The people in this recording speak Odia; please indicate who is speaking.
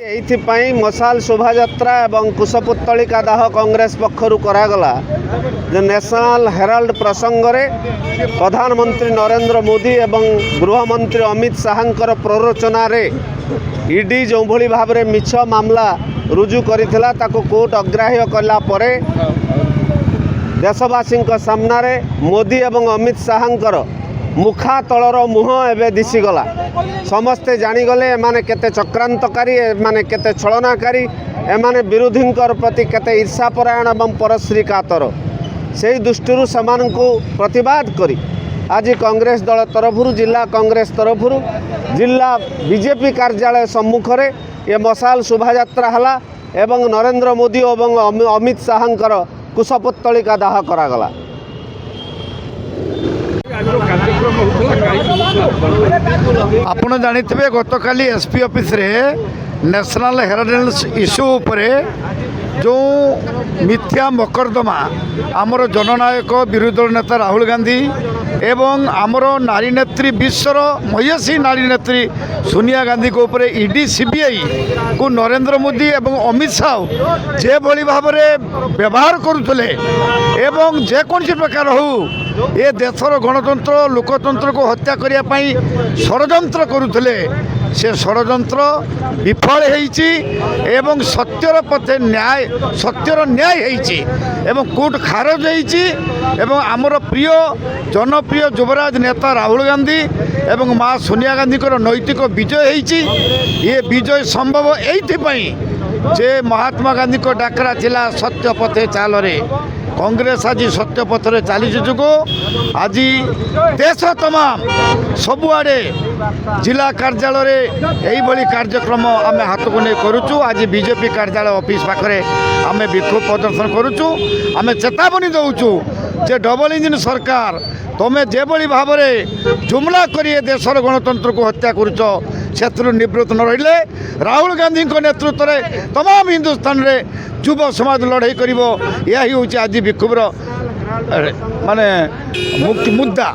Speaker 1: ଏଇଥିପାଇଁ ମଶାଲ ଶୋଭାଯାତ୍ରା ଏବଂ କୁଶପୁତ୍ତଳିକା ଦାହ କଂଗ୍ରେସ ପକ୍ଷରୁ କରାଗଲା ଯେ ନ୍ୟାସନାଲ ହେରାଲ୍ଡ ପ୍ରସଙ୍ଗରେ ପ୍ରଧାନମନ୍ତ୍ରୀ ନରେନ୍ଦ୍ର ମୋଦି ଏବଂ ଗୃହମନ୍ତ୍ରୀ ଅମିତ ଶାହାଙ୍କର ପ୍ରରୋଚନାରେ ଇଡି ଯେଉଁଭଳି ଭାବରେ ମିଛ ମାମଲା ରୁଜୁ କରିଥିଲା ତାକୁ କୋର୍ଟ ଅଗ୍ରାହ୍ୟ କଲା ପରେ ଦେଶବାସୀଙ୍କ ସାମ୍ନାରେ ମୋଦି ଏବଂ ଅମିତ ଶାହାଙ୍କର ମୁଖା ତଳର ମୁହଁ ଏବେ ଦିଶିଗଲା। ସମସ୍ତେ ଜାଣିଗଲେ ଏମାନେ କେତେ ଚକ୍ରାନ୍ତକାରୀ, ଏମାନେ କେତେ ଛଳନାକାରୀ, ଏମାନେ ବିରୋଧୀଙ୍କର ପ୍ରତି କେତେ ଈର୍ଷାପରାୟଣ ଏବଂ ପରଶ୍ରୀ କାତର। ସେହି ଦୃଷ୍ଟିରୁ ସେମାନଙ୍କୁ ପ୍ରତିବାଦ କରି ଆଜି କଂଗ୍ରେସ ଦଳ ତରଫରୁ ଜିଲ୍ଲା କଂଗ୍ରେସ ତରଫରୁ ଜିଲ୍ଲା ବିଜେପି କାର୍ଯ୍ୟାଳୟ ସମ୍ମୁଖରେ ଏ ମଶାଲ ଶୋଭାଯାତ୍ରା ହେଲା ଏବଂ ନରେନ୍ଦ୍ର ମୋଦି ଏବଂ ଅମିତ ଶାହାଙ୍କର କୁଶପୁତ୍ତଳିକା ଦାହ କରାଗଲା।
Speaker 2: ଆପଣ ଜାଣିଥିବେ ଗତକାଲି ଏସପି ଅଫିସରେ ନ୍ୟାସନାଲ ହେରାଲ୍ଡ ଇସ୍ୟୁ ଉପରେ ଯେଉଁ ମିଥ୍ୟା ମକଦ୍ଦମା ଆମର ଜନନାୟକ ବିରୋଧୀ ଦଳ ନେତା ରାହୁଲ ଗାନ୍ଧୀ ଏବଂ ଆମର ନାରୀ ନେତ୍ରୀ ବିଶ୍ୱର ମହିୟସୀ ନାରୀ ନେତ୍ରୀ ସୋନିଆ ଗାନ୍ଧୀଙ୍କ ଉପରେ ଇଡି ସିବିଆଇକୁ ନରେନ୍ଦ୍ର ମୋଦି ଏବଂ ଅମିତ ଶାହା ଯେଭଳି ଭାବରେ ବ୍ୟବହାର କରୁଥିଲେ ଏବଂ ଯେକୌଣସି ପ୍ରକାର ହେଉ ଏ ଦେଶର ଗଣତନ୍ତ୍ର ଲୋକତନ୍ତ୍ରକୁ ହତ୍ୟା କରିବା ପାଇଁ ଷଡ଼ଯନ୍ତ୍ର କରୁଥିଲେ। ସେ ଷଡ଼ଯନ୍ତ୍ର ବିଫଳ ହେଇଛି ଏବଂ ସତ୍ୟର ପଥେ ସତ୍ୟର ନ୍ୟାୟ ହେଇଛି ଏବଂ କୋର୍ଟ ଖାରଜ ହେଇଛି ଏବଂ ଆମର ପ୍ରିୟ ଜନପ୍ରିୟ ଯୁବରାଜ ନେତା ରାହୁଲ ଗାନ୍ଧୀ ଏବଂ ମା ସୋନିଆ ଗାନ୍ଧୀଙ୍କର ନୈତିକ ବିଜୟ ହେଇଛି। ଏ ବିଜୟ ସମ୍ଭବ ଏଇଥିପାଇଁ ଯେ ମହାତ୍ମା ଗାନ୍ଧୀଙ୍କ ଡାକରା ଥିଲା ସତ୍ୟ ପଥେ ଚାଲରେ। କଂଗ୍ରେସ ଆଜି ସତ୍ୟ ପଥରେ ଚାଲିଛି ଯୋଗୁଁ ଆଜି ଦେଶ ତମାମ ସବୁଆଡ଼େ ଜିଲ୍ଲା କାର୍ଯ୍ୟାଳୟରେ ଏଇଭଳି କାର୍ଯ୍ୟକ୍ରମ ଆମେ ହାତକୁ ନେଇ କରୁଛୁ। ଆଜି ବିଜେପି କାର୍ଯ୍ୟାଳୟ ଅଫିସ ପାଖରେ ଆମେ ବିକ୍ଷୋଭ ପ୍ରଦର୍ଶନ କରୁଛୁ। ଆମେ ଚେତାବନୀ ଦେଉଛୁ ଯେ ଡବଲ ଇଞ୍ଜିନ୍ ସରକାର ତୁମେ ଯେଭଳି ଭାବରେ ଜୁମଲା କରି ଏ ଦେଶର ଗଣତନ୍ତ୍ରକୁ ହତ୍ୟା କରୁଛ ସେଥିରୁ ନିବୃତ୍ତ ନ ରହିଲେ ରାହୁଲ ଗାନ୍ଧୀଙ୍କ ନେତୃତ୍ୱରେ ତମାମ ହିନ୍ଦୁସ୍ତାନରେ ଯୁବ ସମାଜ ଲଢ଼େଇ କରିବ। ଏହା ହିଁ ହେଉଛି ଆଜି ବିକ୍ଷୋଭର ମାନେ ମୁଖ୍ୟ ମୁଦ୍ଦା।